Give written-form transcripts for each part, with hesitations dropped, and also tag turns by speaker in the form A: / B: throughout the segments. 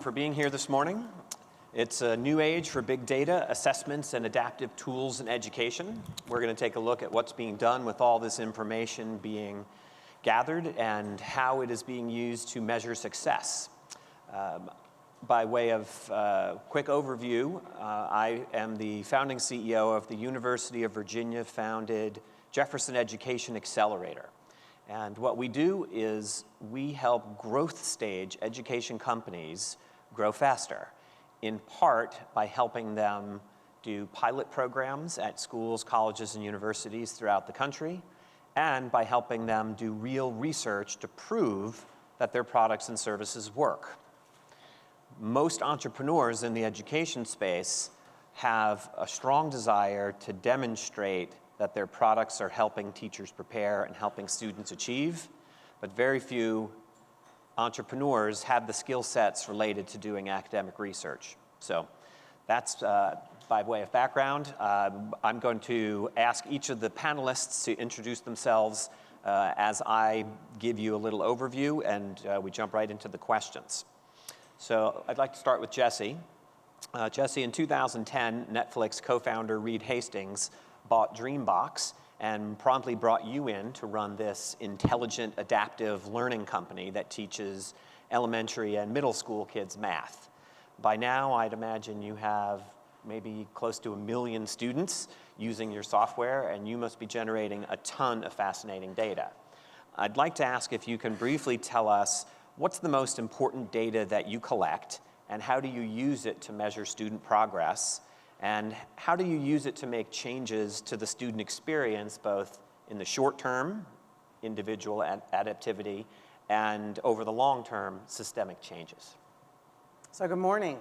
A: for being here this morning. It's a new age for big data, assessments, and adaptive tools in education. We're going to take a look at what's being done with all this information being gathered and how it is being used to measure success. By way of quick overview, I am the founding CEO of the University of Virginia-founded Jefferson Education Accelerator. And what we do is we help growth stage education companies grow faster, in part by helping them do pilot programs at schools, colleges, and universities throughout the country, and by helping them do real research to prove that their products and services work. Most entrepreneurs in the education space have a strong desire to demonstrate that their products are helping teachers prepare and helping students achieve, but very few entrepreneurs have the skill sets related to doing academic research. So that's by way of background. I'm going to ask each of the panelists to introduce themselves as I give you a little overview, and we jump right into the questions. So I'd like to start with Jessie. Jessie, in 2010, Netflix co-founder Reed Hastings bought DreamBox and promptly brought you in to run this intelligent adaptive learning company that teaches elementary and middle school kids math. By now, I'd imagine you have maybe close to 1 million students using your software, and you must be generating a ton of fascinating data. I'd like to ask if you can briefly tell us what's the most important data that you collect, and how do you use it to measure student progress? And how do you use it to make changes to the student experience, both in the short term, individual adaptivity, and over the long term, systemic changes?
B: So good morning.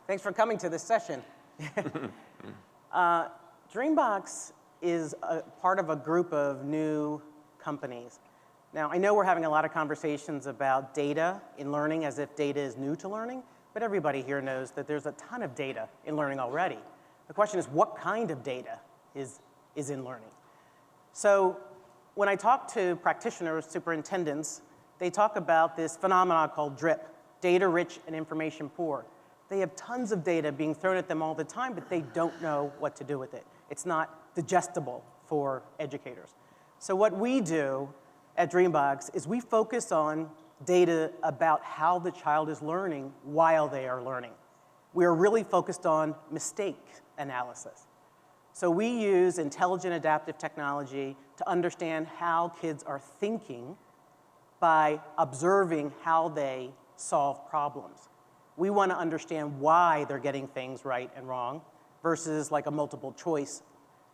B: Thanks for coming to this session. DreamBox is a part of a group of new companies. Now, I know we're having a lot of conversations about data in learning as if data is new to learning, but everybody here knows that there's a ton of data in learning already. The question is, what kind of data is in learning? So when I talk to practitioners, superintendents, they talk about this phenomenon called DRIP, data rich and information poor. They have tons of data being thrown at them all the time, but they don't know what to do with it. It's not digestible for educators. So what we do at DreamBox is we focus on data about how the child is learning while they are learning. We are really focused on mistake analysis. So we use intelligent adaptive technology to understand how kids are thinking by observing how they solve problems. We want to understand why they're getting things right and wrong versus like a multiple choice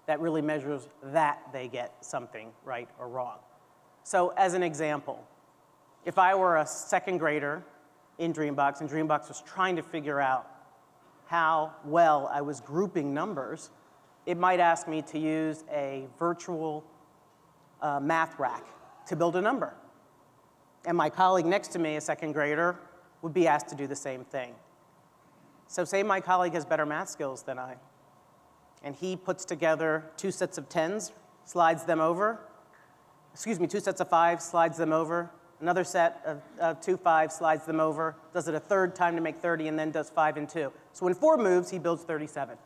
B: that really measures that they get something right or wrong. So as an example, if I were a second grader in DreamBox and DreamBox was trying to figure out how well I was grouping numbers, it might ask me to use a virtual math rack to build a number. And my colleague next to me, a second grader, would be asked to do the same thing. So say my colleague has better math skills than I, and he puts together 2 sets of 10s, slides them over, 2 sets of 5, slides them over, another set of 2 5s, slides them over, does it a third time to make 30, and then does 5 and 2. So in 4 moves, he builds 37.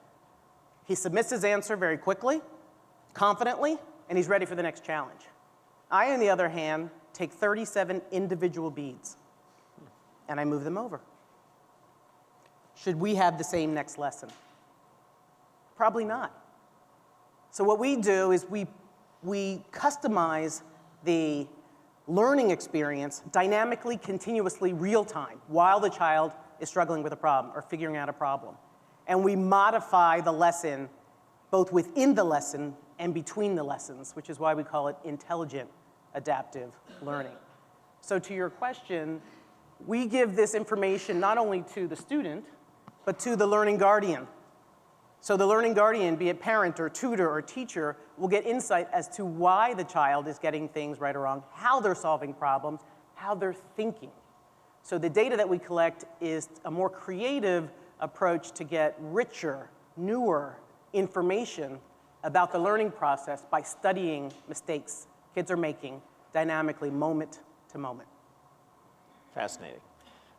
B: He submits his answer very quickly, confidently, and he's ready for the next challenge. I, on the other hand, take 37 individual beads, and I move them over. Should we have the same next lesson? Probably not. So what we do is we customize the learning experience dynamically, continuously, real time, while the child is struggling with a problem or figuring out a problem. And we modify the lesson both within the lesson and between the lessons, which is why we call it intelligent adaptive learning. So to your question, we give this information not only to the student, but to the learning guardian. So the learning guardian, be it parent or tutor or teacher, will get insight as to why the child is getting things right or wrong, how they're solving problems, how they're thinking. So the data that we collect is a more creative approach to get richer, newer information about the learning process by studying mistakes kids are making dynamically, moment to moment.
A: Fascinating.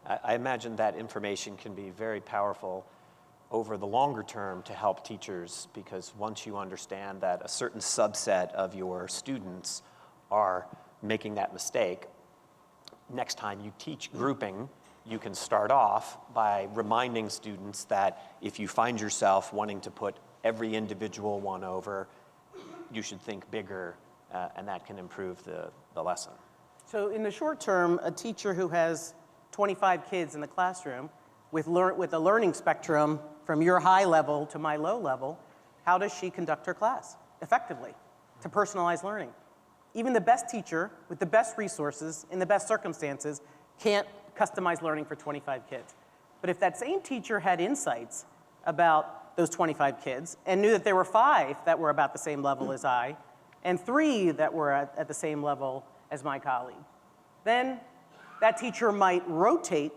A: I imagine that information can be very powerful over the longer term to help teachers, because once you understand that a certain subset of your students are making that mistake, next time you teach grouping, you can start off by reminding students that if you find yourself wanting to put every individual one over, you should think bigger, and that can improve the lesson.
B: So in the short term, a teacher who has 25 kids in the classroom with a learning spectrum from your high level to my low level, how does she conduct her class effectively to personalize learning? Even the best teacher with the best resources in the best circumstances can't customize learning for 25 kids. But if that same teacher had insights about those 25 kids and knew that there were 5 that were about the same level as I and 3 that were at the same level as my colleague, then that teacher might rotate,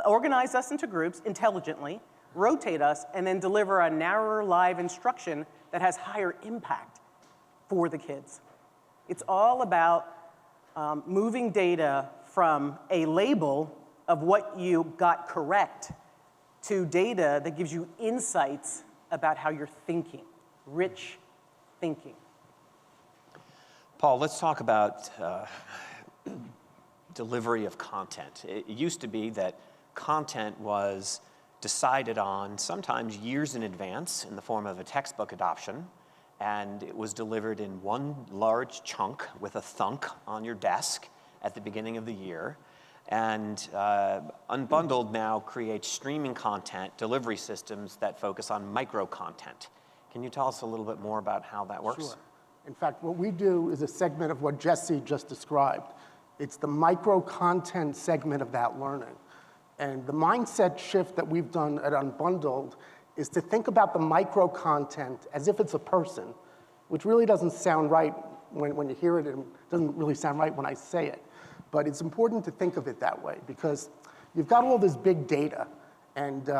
B: organize us into groups intelligently, rotate us, and then deliver a narrower live instruction that has higher impact for the kids. It's all about moving data from a label of what you got correct to data that gives you insights about how you're thinking, rich thinking.
A: Paul, let's talk about delivery of content. It used to be that content was decided on sometimes years in advance in the form of a textbook adoption, and it was delivered in one large chunk with a thunk on your desk at the beginning of the year. And Unbundled now creates streaming content delivery systems that focus on micro content. Can you tell us a little bit more about how that works?
C: Sure. In fact, what we do is a segment of what Jessie just described. It's the micro content segment of that learning. And the mindset shift that we've done at Unbundled is to think about the micro content as if it's a person, which really doesn't sound right when you hear it, and doesn't really sound right when I say it. But it's important to think of it that way, because you've got all this big data. And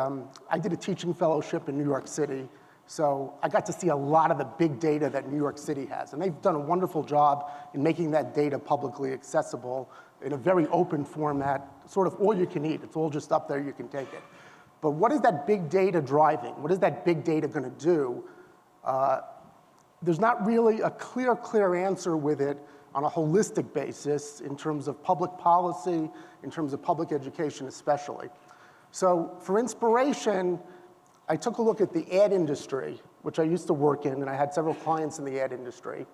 C: I did a teaching fellowship in New York City, so I got to see a lot of the big data that New York City has. And they've done a wonderful job in making that data publicly accessible in a very open format, sort of all you can eat. It's all just up there, you can take it. But what is that big data driving? What is that big data going to do? There's not really a clear answer with it on a holistic basis in terms of public policy, in terms of public education especially. So for inspiration, I took a look at the ad industry, which I used to work in, and I had several clients in the ad industry.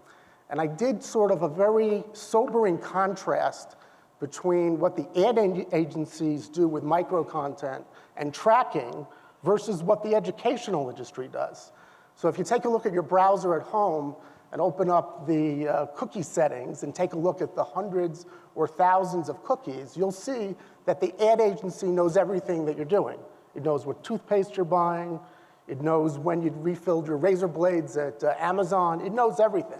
C: And I did sort of a very sobering contrast between what the ad agencies do with micro content and tracking versus what the educational industry does. So if you take a look at your browser at home and open up the cookie settings and take a look at the hundreds or thousands of cookies, you'll see that the ad agency knows everything that you're doing. It knows what toothpaste you're buying. It knows when you'd refilled your razor blades at Amazon. It knows everything.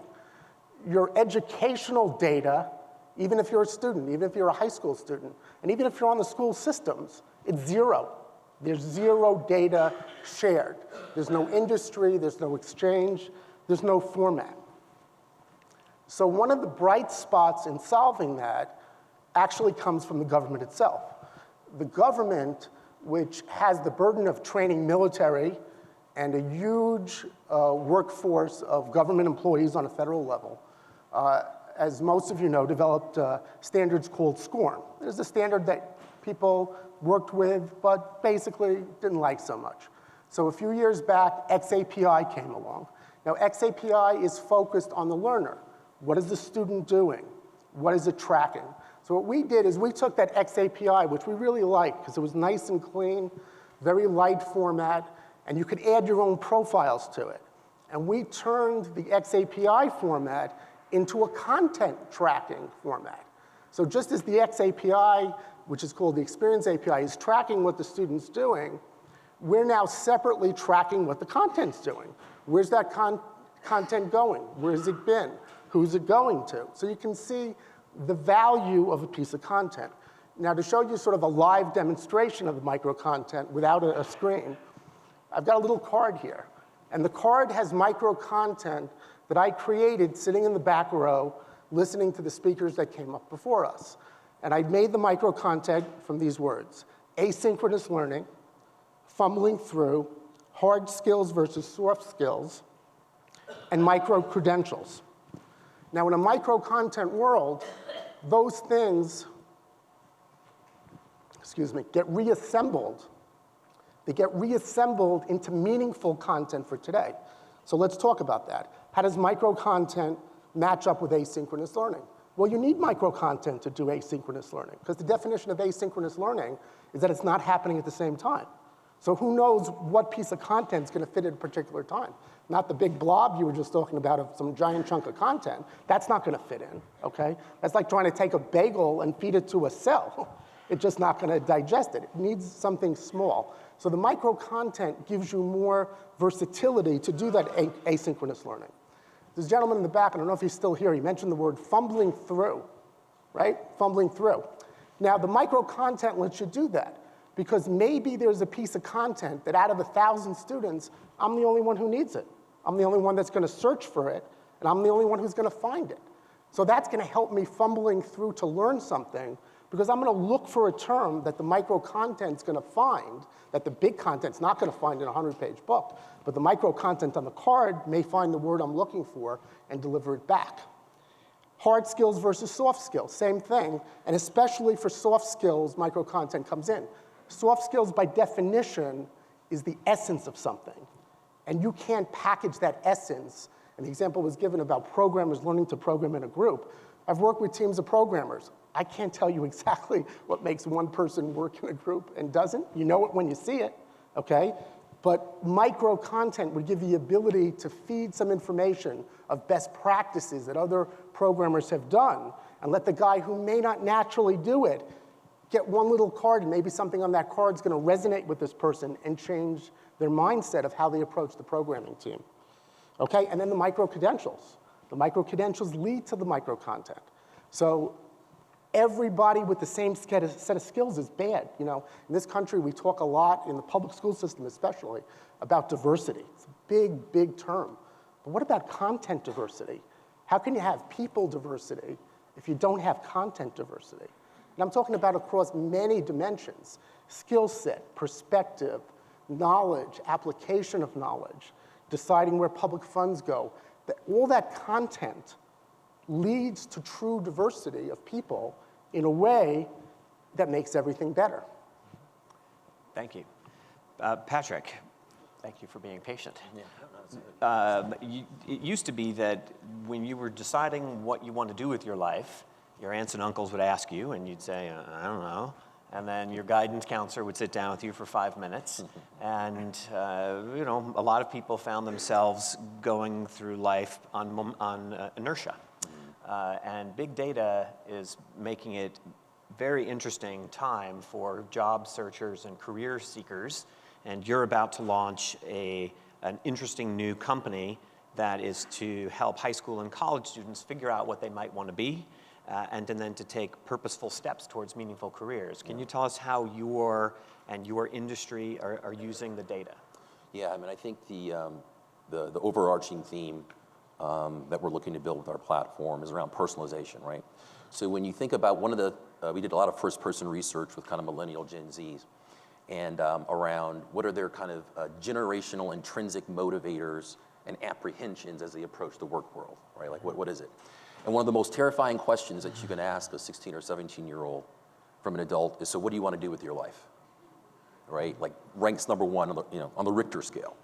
C: Your educational data, even if you're a student, even if you're a high school student, and even if you're on the school systems, it's zero. There's zero data shared. There's no industry, there's no exchange, there's no format. So one of the bright spots in solving that actually comes from the government itself. The government, which has the burden of training military and a huge workforce of government employees on a federal level, as most of you know, developed standards called SCORM. There's a standard that people worked with, but basically didn't like so much. So a few years back, XAPI came along. Now, XAPI is focused on the learner. What is the student doing? What is it tracking? So what we did is we took that XAPI, which we really liked because it was nice and clean, very light format, and you could add your own profiles to it. And we turned the XAPI format into a content tracking format. So just as the XAPI, which is called the Experience API, is tracking what the student's doing, we're now separately tracking what the content's doing. Where's that content going? Where's it been? Who's it going to? So you can see the value of a piece of content. Now, to show you sort of a live demonstration of the micro content without a screen, I've got a little card here. And the card has micro content that I created sitting in the back row, listening to the speakers that came up before us. And I made the micro content from these words: asynchronous learning, fumbling through, hard skills versus soft skills, and micro credentials. Now, in a micro content world, those things, get reassembled. They get reassembled into meaningful content for today. So let's talk about that. How does micro content match up with asynchronous learning? Well, you need micro content to do asynchronous learning, because the definition of asynchronous learning is that it's not happening at the same time. So who knows what piece of content is going to fit at a particular time? Not the big blob you were just talking about of some giant chunk of content. That's not going to fit in, okay? That's like trying to take a bagel and feed it to a cell. It's just not going to digest it. It needs something small. So the micro content gives you more versatility to do that asynchronous learning. This gentleman in the back, I don't know if he's still here, he mentioned the word fumbling through, right? Fumbling through. Now, the micro content lets you do that, because maybe there's a piece of content that out of 1,000 students, I'm the only one who needs it. I'm the only one that's going to search for it, and I'm the only one who's going to find it. So that's going to help me fumbling through to learn something, because I'm going to look for a term that the micro content's going to find, that the big content's not going to find in a 100-page book, but the micro content on the card may find the word I'm looking for and deliver it back. Hard skills versus soft skills, same thing, and especially for soft skills, micro content comes in. Soft skills, by definition, is the essence of something, and you can't package that essence. And the example was given about programmers learning to program in a group. I've worked with teams of programmers. I can't tell you exactly what makes one person work in a group and doesn't. You know it when you see it, okay? But micro content would give you the ability to feed some information of best practices that other programmers have done, and let the guy who may not naturally do it get one little card, and maybe something on that card is going to resonate with this person and change their mindset of how they approach the programming team. Okay, and then the micro credentials. The micro credentials lead to the micro content. So everybody with the same set of skills is bad. You know, in this country, we talk a lot, in the public school system especially, about diversity. It's a big, big term. But what about content diversity? How can you have people diversity if you don't have content diversity? And I'm talking about across many dimensions: skill set, perspective, knowledge, application of knowledge, deciding where public funds go. All that content leads to true diversity of people in a way that makes everything better.
A: Thank you. Patrick, thank you for being patient. It used to be that when you were deciding what you want to do with your life, your aunts and uncles would ask you, and you'd say, I don't know. And then your guidance counselor would sit down with you for 5 minutes. And you know, a lot of people found themselves going through life on inertia. And big data is making it very interesting time for job searchers and career seekers. And you're about to launch an interesting new company that is to help high school and college students figure out what they might want to be, and then to take purposeful steps towards meaningful careers. Can you tell us how your industry are using the data?
D: Yeah, I mean, I think the overarching theme that we're looking to build with our platform is around personalization, right? So when you think about we did a lot of first-person research with kind of millennial Gen Zs, and around what are their kind of generational intrinsic motivators and apprehensions as they approach the work world, right? Like, what is it? And one of the most terrifying questions that you can ask a 16 or 17-year-old from an adult is, so what do you want to do with your life? Right? Like, ranks number one on the Richter scale.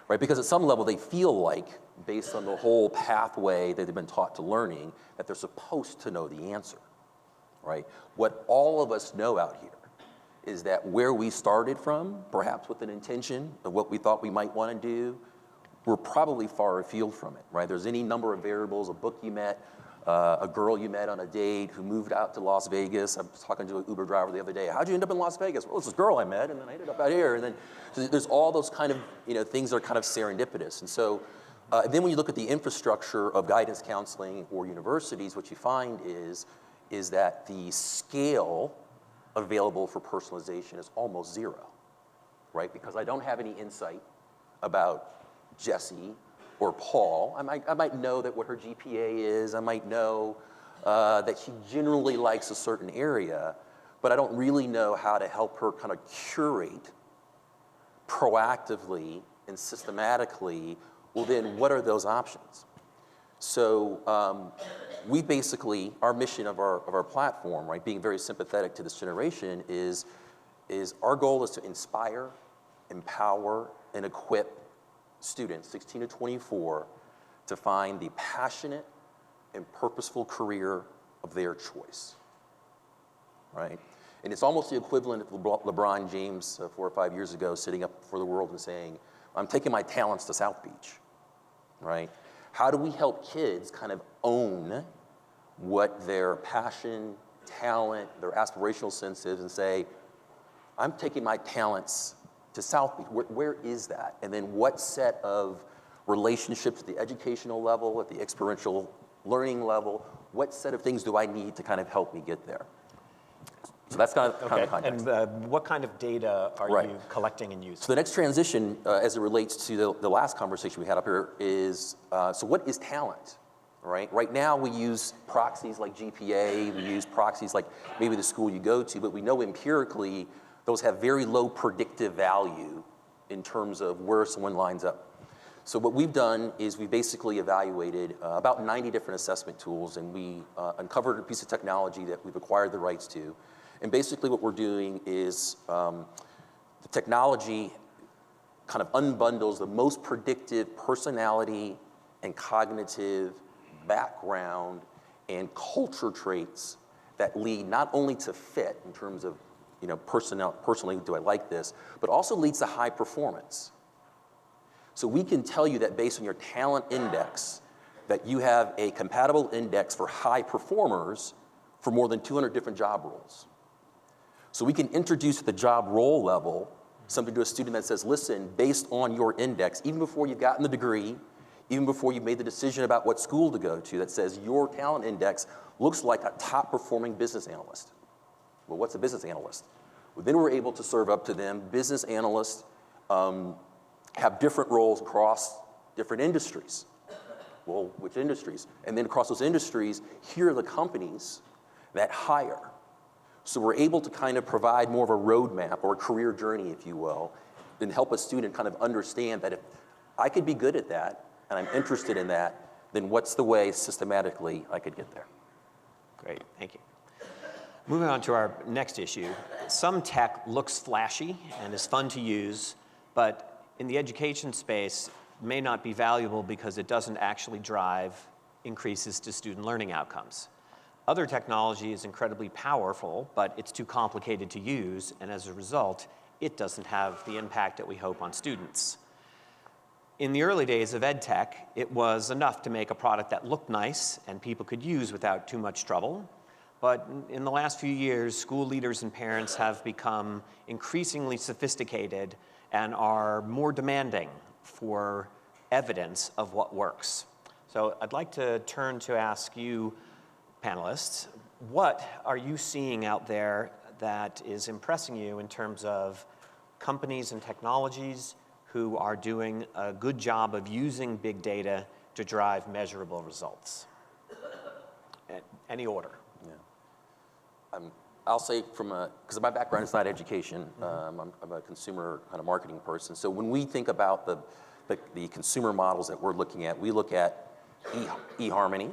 D: Right? Because at some level they feel like, based on the whole pathway that they've been taught to learning, that they're supposed to know the answer. Right? What all of us know out here is that where we started from, perhaps with an intention of what we thought we might want to do, we're probably far afield from it. Right? There's any number of variables: a book you met, a girl you met on a date who moved out to Las Vegas. I was talking to an Uber driver the other day. How'd you end up in Las Vegas? Well, it's this girl I met, and then I ended up out here. And then so there's all those kind of things that are kind of serendipitous. And so then when you look at the infrastructure of guidance counseling or universities, what you find is that the scale available for personalization is almost zero, right? Because I don't have any insight about Jessie or Paul. I might know that what her GPA is. I might know that she generally likes a certain area, but I don't really know how to help her kind of curate proactively and systematically, well then what are those options? So we basically, our mission of our platform, right, being very sympathetic to this generation is our goal is to inspire, empower, and equip students, 16 to 24, to find the passionate and purposeful career of their choice, right? And it's almost the equivalent of LeBron James 4 or 5 years ago sitting up for the world and saying, I'm taking my talents to South Beach, right? How do we help kids kind of own what their passion, talent, their aspirational sense is and say, I'm taking my talents to South Beach. Where is that? And then what set of relationships at the educational level, at the experiential learning level, what set of things do I need to kind of help me get there? So that's kind of the context.
A: And what kind of data are you collecting and using?
D: So the next transition, as it relates to the last conversation we had up here, is so what is talent, right? Right now we use proxies like GPA, we use proxies like maybe the school you go to, but we know empirically those have very low predictive value in terms of where someone lines up. So what we've done is we basically evaluated about 90 different assessment tools, and we uncovered a piece of technology that we've acquired the rights to. And basically what we're doing is the technology kind of unbundles the most predictive personality and cognitive background and culture traits that lead not only to fit in terms of, you know, personally, do I like this, but also leads to high performance. So we can tell you that based on your talent index, that you have a compatible index for high performers for more than 200 different job roles. So we can introduce at the job role level something to a student that says, listen, based on your index, even before you've gotten the degree, even before you've made the decision about what school to go to, that says your talent index looks like a top performing business analyst. Well, what's a business analyst? Well, then we're able to serve up to them business analysts have different roles across different industries. Well, which industries? And then across those industries, here are the companies that hire. So we're able to kind of provide more of a roadmap or a career journey, if you will, and help a student kind of understand that if I could be good at that and I'm interested in that, then what's the way systematically I could get there?
A: Great, thank you. Moving on to our next issue. Some tech looks flashy and is fun to use, but in the education space may not be valuable because it doesn't actually drive increases to student learning outcomes. Other technology is incredibly powerful, but it's too complicated to use, and as a result, it doesn't have the impact that we hope on students. In the early days of ed tech, it was enough to make a product that looked nice and people could use without too much trouble. But in the last few years, school leaders and parents have become increasingly sophisticated and are more demanding for evidence of what works. So I'd like to turn to ask you, panelists, what are you seeing out there that is impressing you in terms of companies and technologies who are doing a good job of using big data to drive measurable results? Any order?
D: Yeah. I'll say because my background is not education, I'm a consumer kind of marketing person. So when we think about the consumer models that we're looking at, we look at eHarmony,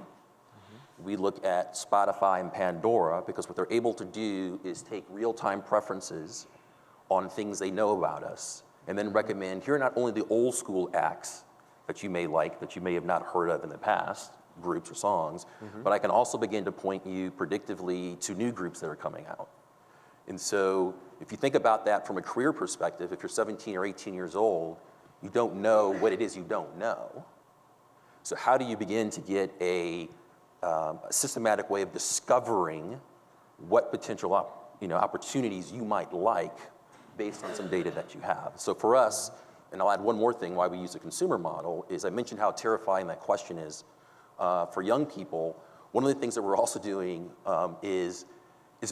D: we look at Spotify and Pandora, because what they're able to do is take real-time preferences on things they know about us, and then recommend, here are not only the old school acts that you may like, that you may have not heard of in the past, groups or songs, but I can also begin to point you predictively to new groups that are coming out. And so if you think about that from a career perspective, if you're 17 or 18 years old, you don't know what it is you don't know. So how do you begin to get a systematic way of discovering what potential opportunities you might like based on some data that you have? So for us, and I'll add one more thing why we use a consumer model, is I mentioned how terrifying that question is. For young people, one of the things that we're also doing is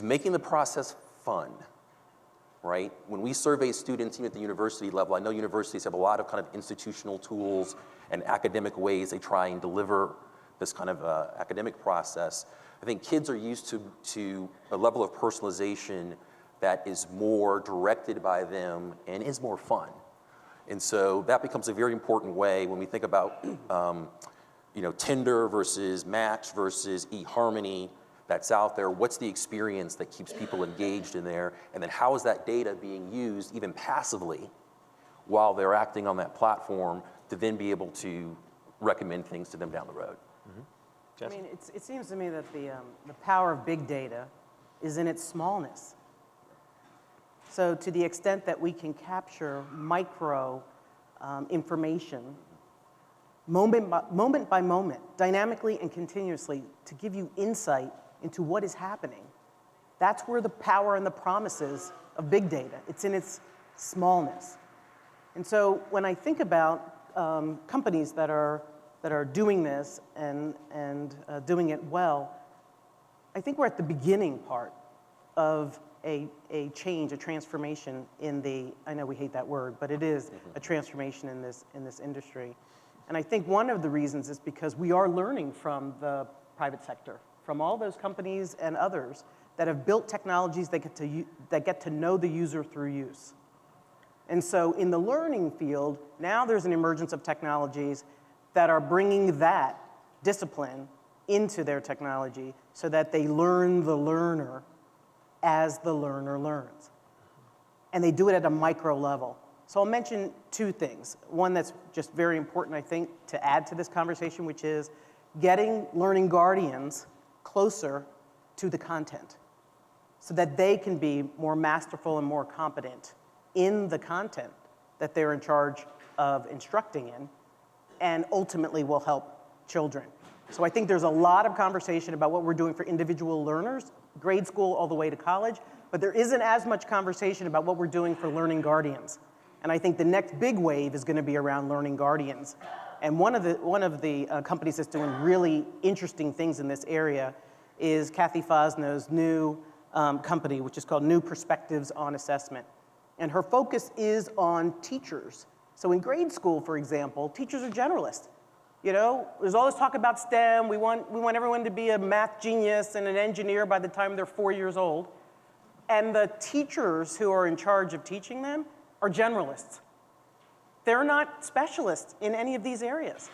D: making the process fun, right? When we survey students even at the university level, I know universities have a lot of kind of institutional tools and academic ways they try and deliver this kind of academic process. I think kids are used to a level of personalization that is more directed by them and is more fun. And so that becomes a very important way when we think about Tinder versus Match versus eHarmony that's out there. What's the experience that keeps people engaged in there? And then how is that data being used even passively while they're acting on that platform to then be able to recommend things to them down the road?
B: I mean, it seems to me that the power of big data is in its smallness. So to the extent that we can capture micro information, moment by moment, dynamically and continuously, to give you insight into what is happening, that's where the power and the promise is of big data. It's in its smallness. And so when I think about companies that are doing this and doing it well, I think we're at the beginning part of a change, a transformation in the, I know we hate that word, but it is a transformation in this industry. And I think one of the reasons is because we are learning from the private sector, from all those companies and others that have built technologies that get to know the user through use. And so in the learning field, now there's an emergence of technologies that are bringing that discipline into their technology so that they learn the learner as the learner learns. And they do it at a micro level. So I'll mention two things. One that's just very important, I think, to add to this conversation, which is getting learning guardians closer to the content so that they can be more masterful and more competent in the content that they're in charge of instructing in, and ultimately will help children. So I think there's a lot of conversation about what we're doing for individual learners, grade school all the way to college, but there isn't as much conversation about what we're doing for learning guardians. And I think the next big wave is going to be around learning guardians. And one of the companies that's doing really interesting things in this area is Kathy Fosno's new company, which is called New Perspectives on Assessment. And her focus is on teachers. So in grade school, for example, teachers are generalists. You know, there's all this talk about STEM. We want everyone to be a math genius and an engineer by the time they're 4 years old. And the teachers who are in charge of teaching them are generalists. They're not specialists in any of these areas.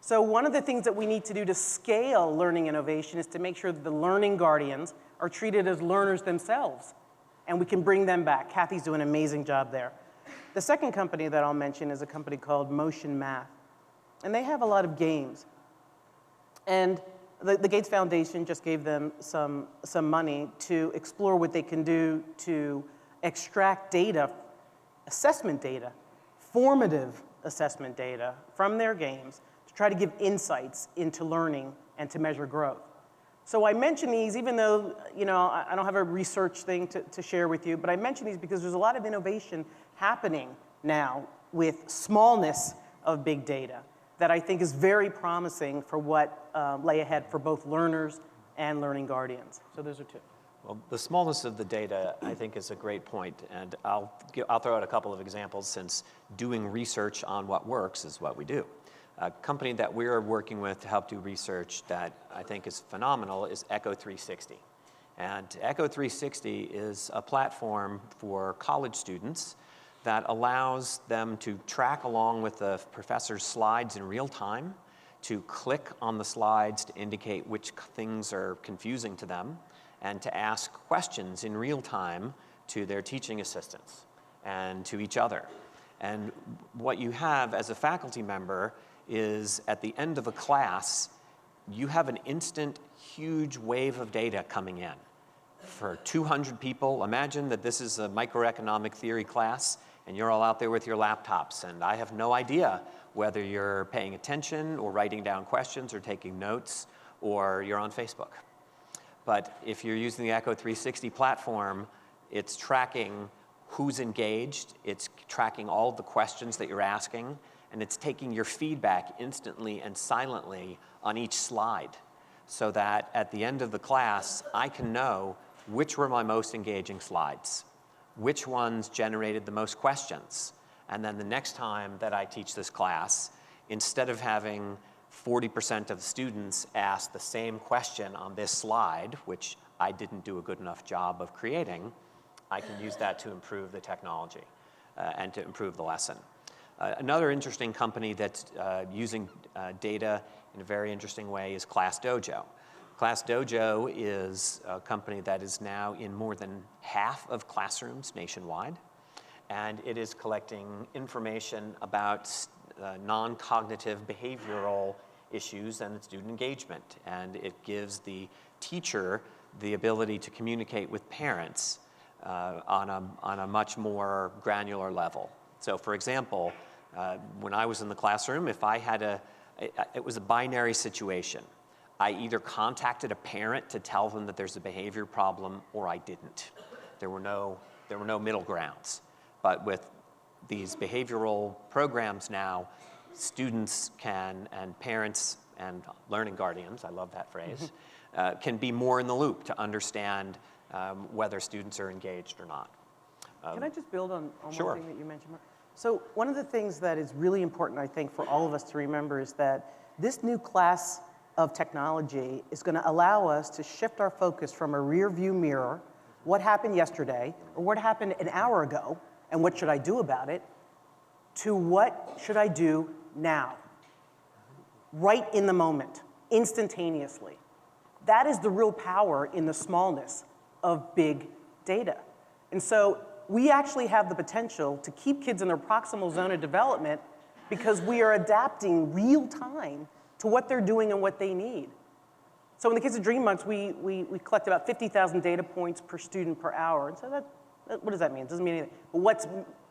B: So one of the things that we need to do to scale learning innovation is to make sure that the learning guardians are treated as learners themselves. And we can bring them back. Kathy's doing an amazing job there. The second company that I'll mention is a company called Motion Math. And they have a lot of games. And the Gates Foundation just gave them some money to explore what they can do to extract data, assessment data, formative assessment data from their games to try to give insights into learning and to measure growth. So I mention these, even though I don't have a research thing to share with you, but I mention these because there's a lot of innovation happening now with smallness of big data that I think is very promising for what lay ahead for both learners and learning guardians. So those are two.
A: Well, the smallness of the data, I think, is a great point, and I'll throw out a couple of examples since doing research on what works is what we do. A company that we're working with to help do research that I think is phenomenal is Echo 360. And Echo 360 is a platform for college students that allows them to track along with the professor's slides in real time, to click on the slides to indicate which things are confusing to them, and to ask questions in real time to their teaching assistants and to each other. And what you have as a faculty member is at the end of a class, you have an instant, huge wave of data coming in. For 200 people, imagine that this is a microeconomic theory class, and you're all out there with your laptops, and I have no idea whether you're paying attention or writing down questions or taking notes or you're on Facebook. But if you're using the Echo 360 platform, it's tracking who's engaged, it's tracking all the questions that you're asking, and it's taking your feedback instantly and silently on each slide so that at the end of the class, I can know which were my most engaging slides, which ones generated the most questions. And then the next time that I teach this class, instead of having 40% of the students asked the same question on this slide, which I didn't do a good enough job of creating, I can use that to improve the technology and to improve the lesson. Another interesting company that's using data in a very interesting way is ClassDojo. ClassDojo is a company that is now in more than half of classrooms nationwide, and it is collecting information about non-cognitive behavioral issues and student engagement, and it gives the teacher the ability to communicate with parents on a much more granular level. So for example, when I was in the classroom, if I had it was a binary situation. I either contacted a parent to tell them that there's a behavior problem, or I didn't. There were no middle grounds. But with these behavioral programs now, students can, and parents and learning guardians, I love that phrase, can be more in the loop to understand whether students are engaged or not.
B: Can I just build on
A: Sure.
B: one thing that you mentioned, Mark? So one of the things that is really important, I think, for all of us to remember is that this new class of technology is going to allow us to shift our focus from a rear view mirror, what happened yesterday, or what happened an hour ago, and what should I do about it, to what should I do now, right in the moment, instantaneously. That is the real power in the smallness of big data. And so we actually have the potential to keep kids in their proximal zone of development because we are adapting real time to what they're doing and what they need. So in the case of DreamBox, we collect about 50,000 data points per student per hour. And so what does that mean? It doesn't mean anything. But what's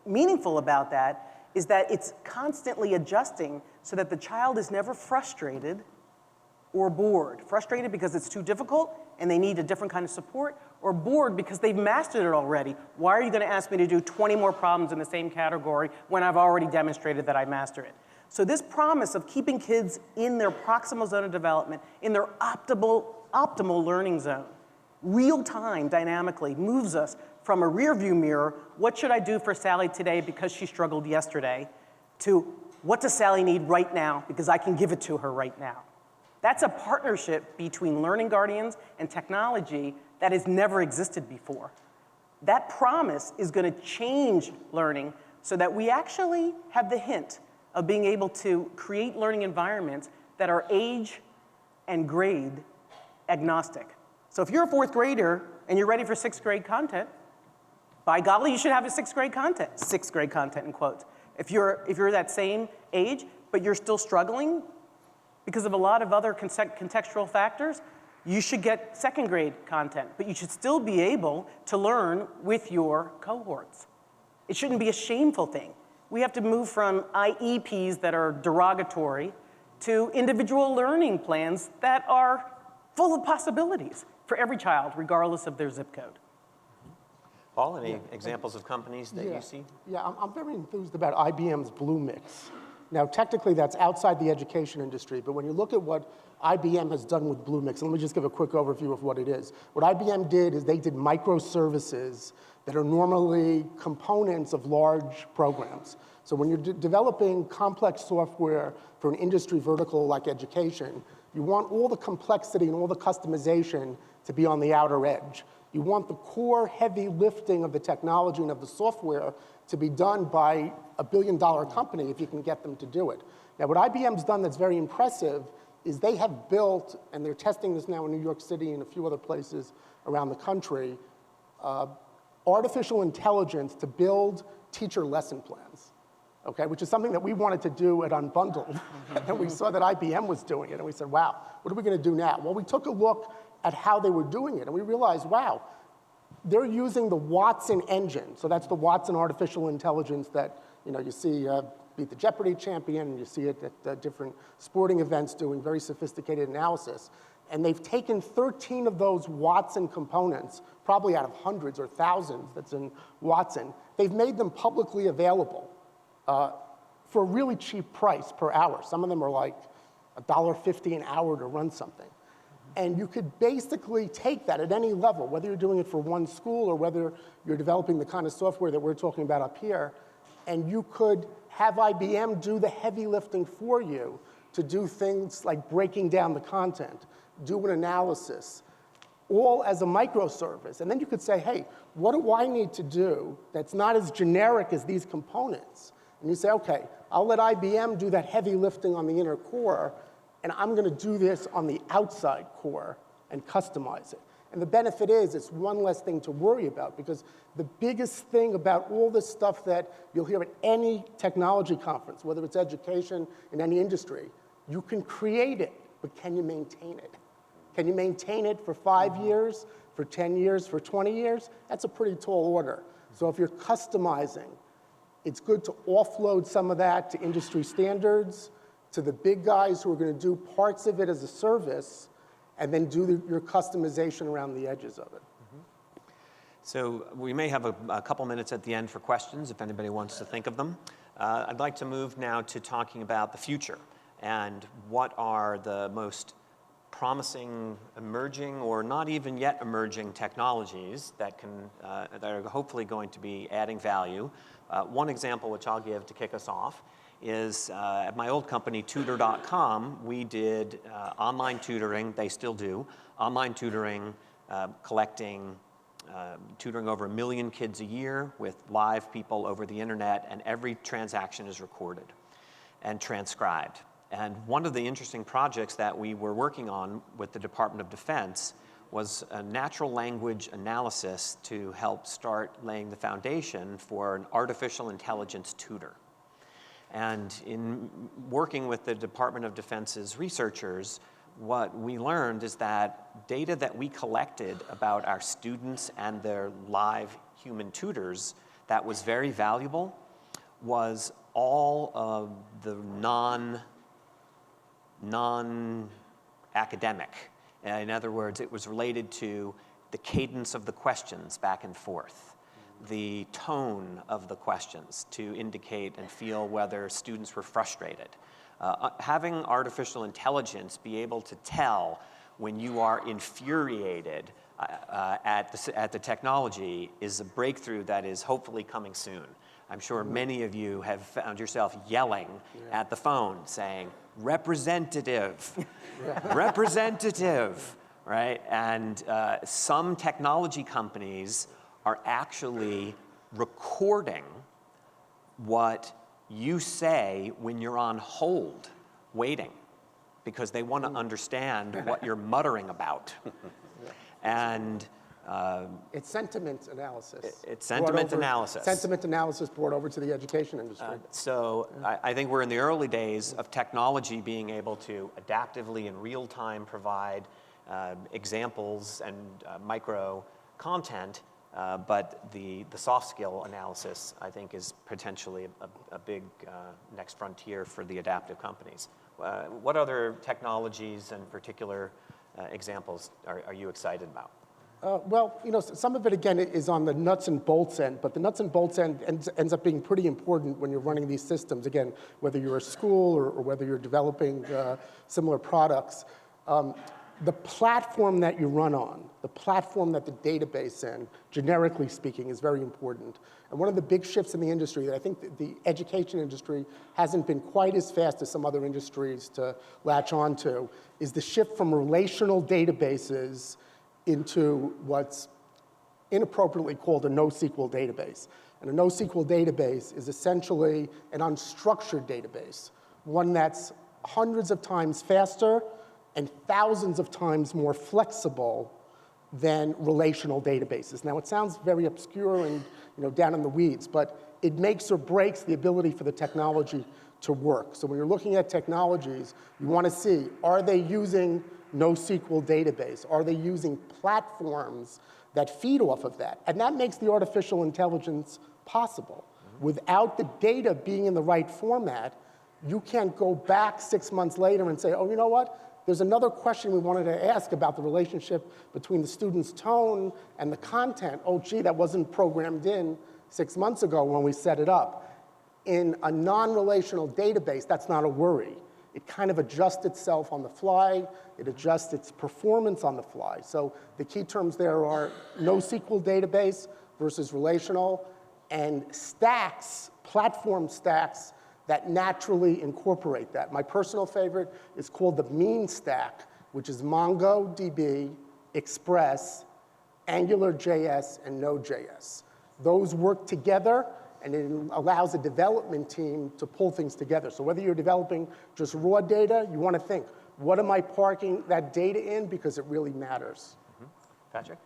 B: meaningful about that is that it's constantly adjusting so that the child is never frustrated or bored. Frustrated because it's too difficult and they need a different kind of support, or bored because they've mastered it already. Why are you going to ask me to do 20 more problems in the same category when I've already demonstrated that I master it? So this promise of keeping kids in their proximal zone of development, in their optimal learning zone, real time, dynamically, moves us from a rear view mirror, what should I do for Sally today because she struggled yesterday, to what does Sally need right now because I can give it to her right now. That's a partnership between learning guardians and technology that has never existed before. That promise is going to change learning so that we actually have the hint of being able to create learning environments that are age and grade agnostic. So if you're a 4th grader and you're ready for 6th grade content, by golly, you should have a 6th grade content in quotes. If you're that same age, but you're still struggling because of a lot of other contextual factors, you should get 2nd grade content, but you should still be able to learn with your cohorts. It shouldn't be a shameful thing. We have to move from IEPs that are derogatory to individual learning plans that are full of possibilities for every child, regardless of their zip code.
A: Paul, any examples of companies that you see?
C: Yeah, I'm very enthused about IBM's Bluemix. Now, technically, that's outside the education industry, but when you look at what IBM has done with Bluemix, and let me just give a quick overview of what it is. What IBM did is they did microservices that are normally components of large programs. So when you're developing complex software for an industry vertical like education, you want all the complexity and all the customization to be on the outer edge. You want the core heavy lifting of the technology and of the software to be done by a billion-dollar company if you can get them to do it. Now, what IBM's done that's very impressive is they have built, and they're testing this now in New York City and a few other places around the country, artificial intelligence to build teacher lesson plans, okay, which is something that we wanted to do at Unbundled, and we saw that IBM was doing it, and we said, wow, what are we going to do now? Well, we took a look at how they were doing it, and we realized, wow, they're using the Watson engine. So that's the Watson artificial intelligence that you see beat the Jeopardy champion, and you see it at different sporting events doing very sophisticated analysis. And they've taken 13 of those Watson components, probably out of hundreds or thousands that's in Watson. They've made them publicly available for a really cheap price per hour. Some of them are like $1.50 an hour to run something. And you could basically take that at any level, whether you're doing it for one school or whether you're developing the kind of software that we're talking about up here, and you could have IBM do the heavy lifting for you to do things like breaking down the content, do an analysis, all as a microservice. And then you could say, hey, what do I need to do that's not as generic as these components? And you say, okay, I'll let IBM do that heavy lifting on the inner core, and I'm going to do this on the outside core and customize it. And the benefit is it's one less thing to worry about, because the biggest thing about all this stuff that you'll hear at any technology conference, whether it's education in any industry, you can create it, but can you maintain it? Can you maintain it for 5 years, for 10 years, for 20 years? That's a pretty tall order. So if you're customizing, it's good to offload some of that to industry standards, to the big guys who are going to do parts of it as a service, and then do your customization around the edges of it.
A: So we may have a couple minutes at the end for questions if anybody wants to think of them. I'd like to move now to talking about the future and what are the most promising emerging or not even yet emerging technologies that are hopefully going to be adding value. One example which I'll give to kick us off is at my old company, Tutor.com, we did online tutoring, they still do, online tutoring, collecting, tutoring over 1 million kids a year with live people over the internet, and every transaction is recorded and transcribed. And one of the interesting projects that we were working on with the Department of Defense was a natural language analysis to help start laying the foundation for an artificial intelligence tutor. And in working with the Department of Defense's researchers, what we learned is that data that we collected about our students and their live human tutors that was very valuable was all of the non-academic. In other words, it was related to the cadence of the questions back and forth, the tone of the questions to indicate and feel whether students were frustrated. Having artificial intelligence be able to tell when you are infuriated at the technology is a breakthrough that is hopefully coming soon. I'm sure many of you have found yourself yelling at the phone saying, representative, representative, right? And some technology companies are actually recording what you say when you're on hold waiting, because they want to understand what you're muttering about. And
C: it's sentiment analysis.
A: It's sentiment analysis.
C: Sentiment analysis brought over to the education industry.
A: I think we're in the early days of technology being able to adaptively in real time provide examples and micro content, but the soft skill analysis, I think, is potentially a big next frontier for the adaptive companies. What other technologies and particular examples are you excited about?
C: Well, you know, some of it, again, is on the nuts and bolts end, but the nuts and bolts end ends up being pretty important when you're running these systems, again, whether you're a school or whether you're developing similar products. The platform that you run on, the platform that the database in, generically speaking, is very important. And one of the big shifts in the industry that I think the education industry hasn't been quite as fast as some other industries to latch onto is the shift from relational databases into what's inappropriately called a NoSQL database. And a NoSQL database is essentially an unstructured database, one that's hundreds of times faster and thousands of times more flexible than relational databases. Now, it sounds very obscure and down in the weeds, but it makes or breaks the ability for the technology to work. So when you're looking at technologies, you want to see, are they using NoSQL database? Are they using platforms that feed off of that? And that makes the artificial intelligence possible. Without the data being in the right format, you can't go back 6 months later and say, oh, you know what? There's another question we wanted to ask about the relationship between the student's tone and the content. Oh, gee, that wasn't programmed in 6 months ago when we set it up. In a non-relational database, that's not a worry. It kind of adjusts itself on the fly. It adjusts its performance on the fly. So the key terms there are NoSQL database versus relational, and stacks, platform stacks that naturally incorporate that. My personal favorite is called the mean stack, which is MongoDB, Express, AngularJS, and Node.js. Those work together, and it allows a development team to pull things together. So whether you're developing just raw data, you want to think, what am I parking that data in? Because it really matters.
A: Patrick?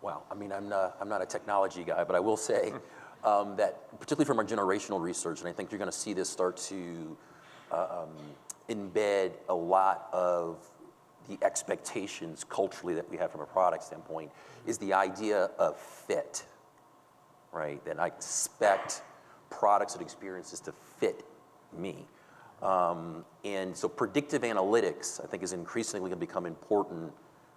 D: Wow, I mean, I'm not a technology guy, but I will say that particularly from our generational research, and I think you're going to see this start to embed a lot of the expectations culturally that we have from a product standpoint, is the idea of fit, right? That I expect products and experiences to fit me. And so predictive analytics, I think, is increasingly going to become important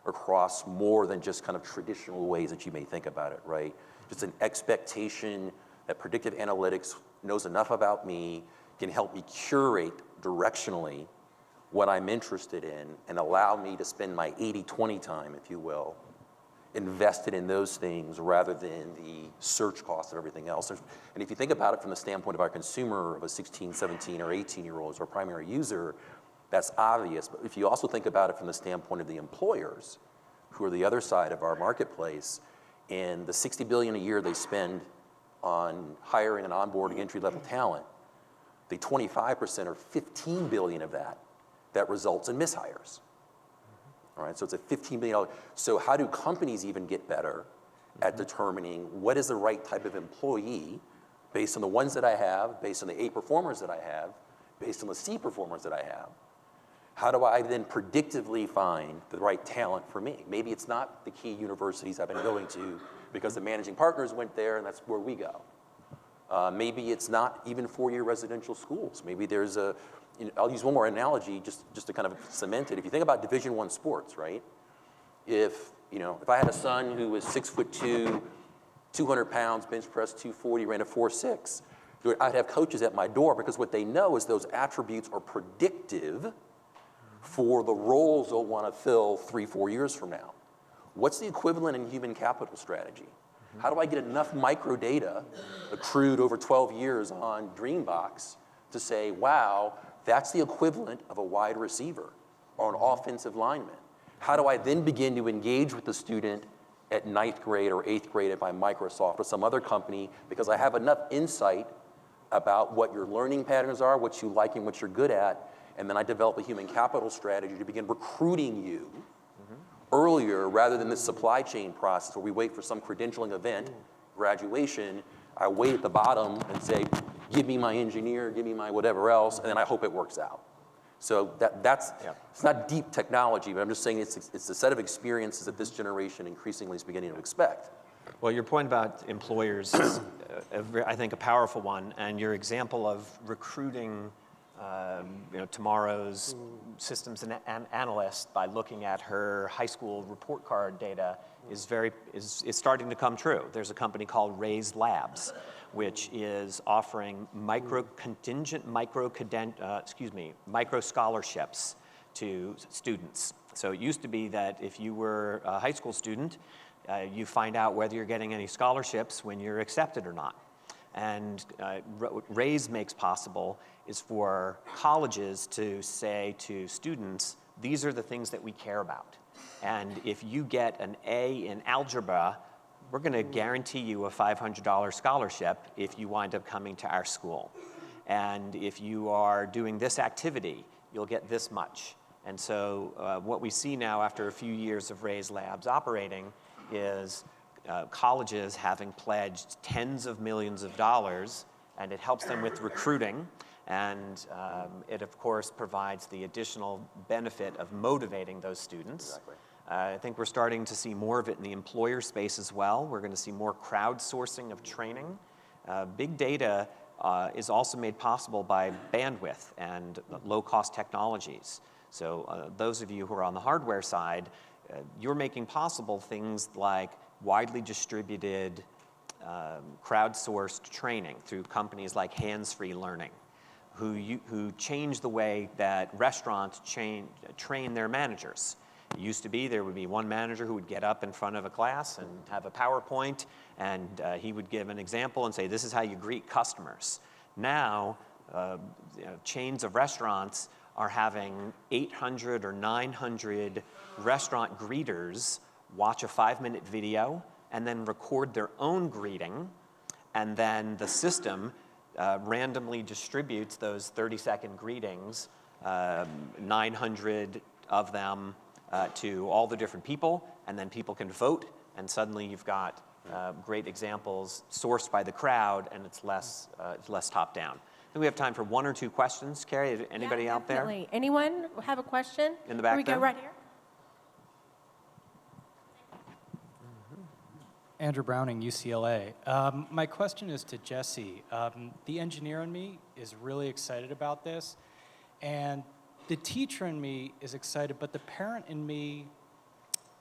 D: across more than just kind of traditional ways that you may think about it, right? Just an expectation that predictive analytics knows enough about me, can help me curate directionally what I'm interested in, and allow me to spend my 80-20 time, if you will, invested in those things rather than the search cost of everything else. And if you think about it from the standpoint of our consumer, of a 16, 17, or 18-year-old as our primary user, that's obvious. But if you also think about it from the standpoint of the employers, who are the other side of our marketplace, and the $60 billion a year they spend on hiring and onboarding entry-level talent, the 25% or $15 billion of that results in mishires. All right, so it's a $15 billion. So how do companies even get better at determining what is the right type of employee based on the ones that I have, based on the A performers that I have, based on the C performers that I have? How do I then predictively find the right talent for me? Maybe it's not the key universities I've been going to because the managing partners went there and that's where we go. Maybe it's not even four-year residential schools. Maybe there's a, I'll use one more analogy just to kind of cement it. If you think about Division I sports, right? If I had a son who was 6'2", 200 pounds, bench press 240, ran a 4.6, I'd have coaches at my door because what they know is those attributes are predictive for the roles they'll want to fill 3-4 years from now. What's the equivalent in human capital strategy? How do I get enough micro data accrued over 12 years on DreamBox to say, wow, that's the equivalent of a wide receiver or an offensive lineman? How do I then begin to engage with the student at 9th grade or 8th grade at my Microsoft or some other company because I have enough insight about what your learning patterns are, what you like and what you're good at, and then I develop a human capital strategy to begin recruiting you earlier rather than this supply chain process where we wait for some credentialing event, graduation, I wait at the bottom and say, give me my engineer, give me my whatever else, and then I hope it works out. So it's not deep technology, but I'm just saying it's a set of experiences that this generation increasingly is beginning to expect.
A: Well, your point about employers is, I think, a powerful one, and your example of recruiting tomorrow's systems analyst by looking at her high school report card data is starting to come true. There's a company called Raise Labs, which is offering micro scholarships to students. So it used to be that if you were a high school student, you find out whether you're getting any scholarships when you're accepted or not. And what Raise makes possible is for colleges to say to students, these are the things that we care about. And if you get an A in algebra, we're going to guarantee you a $500 scholarship if you wind up coming to our school. And if you are doing this activity, you'll get this much. And so what we see now after a few years of Raise Labs operating is colleges having pledged tens of millions of dollars, and it helps them with recruiting. And it, of course, provides the additional benefit of motivating those students.
D: Exactly.
A: I think we're starting to see more of it in the employer space as well. We're going to see more crowdsourcing of training. Big data is also made possible by bandwidth and low-cost technologies. So those of you who are on the hardware side, you're making possible things like widely distributed crowdsourced training through companies like Hands-Free Learning, who change the way that restaurants train their managers. It used to be there would be one manager who would get up in front of a class and have a PowerPoint, and he would give an example and say, this is how you greet customers. Now, chains of restaurants are having 800 or 900 restaurant greeters watch a 5-minute video and then record their own greeting, and then the system randomly distributes those 30-second greetings, 900 of them, to all the different people, and then people can vote, and suddenly you've got great examples sourced by the crowd, and it's less top-down. I think we have time for 1 or 2 questions. Carrie, anybody out there?
E: Definitely. Anyone have a question?
A: In the back
E: Here we
A: there?
E: go right here.
F: Andrew Browning, UCLA. My question is to Jessie. The engineer in me is really excited about this, and the teacher in me is excited, but the parent in me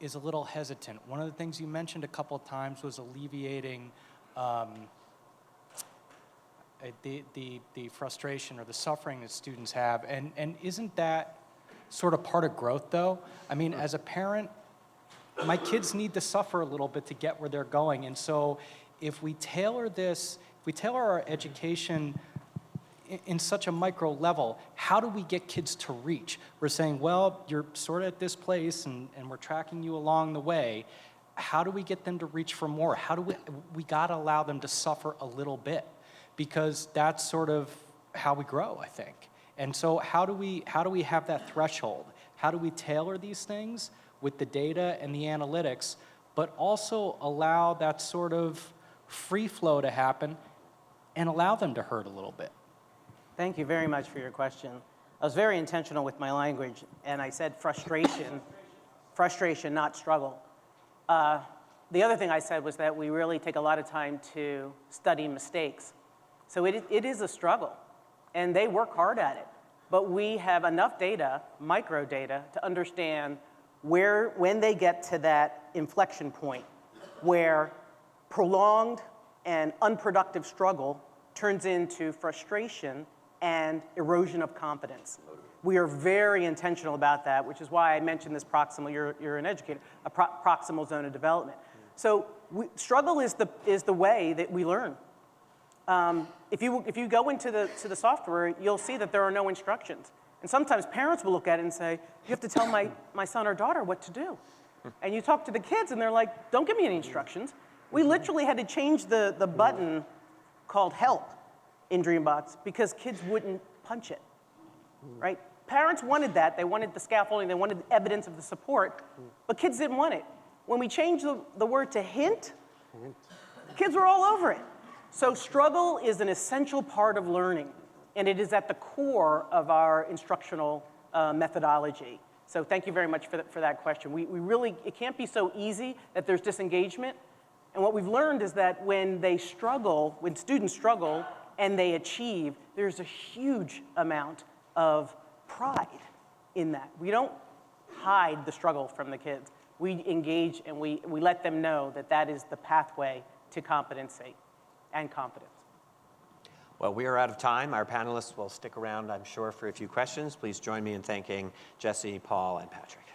F: is a little hesitant. One of the things you mentioned a couple of times was alleviating the frustration or the suffering that students have, and isn't that sort of part of growth, though? I mean, as a parent, my kids need to suffer a little bit to get where they're going, and so if we tailor our education in such a micro level, how do we get kids to reach? We're saying, well, you're sort of at this place, and we're tracking you along the way. How do we get them to reach for more? How do we gotta allow them to suffer a little bit, because that's sort of how we grow, I think. And so how do we have that threshold? How do we tailor these things with the data and the analytics, but also allow that sort of free flow to happen and allow them to hurt a little bit?
B: Thank you very much for your question. I was very intentional with my language, and I said frustration, not struggle. The other thing I said was that we really take a lot of time to study mistakes. So it is a struggle, and they work hard at it. But we have enough data, micro data, to understand when they get to that inflection point where prolonged and unproductive struggle turns into frustration and erosion of confidence. We are very intentional about that, which is why I mentioned this proximal, you're an educator, a proximal zone of development. So struggle is the way that we learn. If you go into the software, you'll see that there are no instructions. And sometimes parents will look at it and say, you have to tell my son or daughter what to do. And you talk to the kids and they're like, don't give me any instructions. We literally had to change the button called help in DreamBox because kids wouldn't punch it, right? Parents wanted that. They wanted the scaffolding. They wanted evidence of the support, but kids didn't want it. When we changed the word to hint, kids were all over it. So struggle is an essential part of learning, and it is at the core of our instructional methodology. So thank you very much for that question. We really, it can't be so easy that there's disengagement. And what we've learned is that when students struggle and they achieve, there's a huge amount of pride in that. We don't hide the struggle from the kids. We engage and we let them know that that is the pathway to competency and confidence.
A: Well, we are out of time. Our panelists will stick around, I'm sure, for a few questions. Please join me in thanking Jessie, Paul, and Patrick.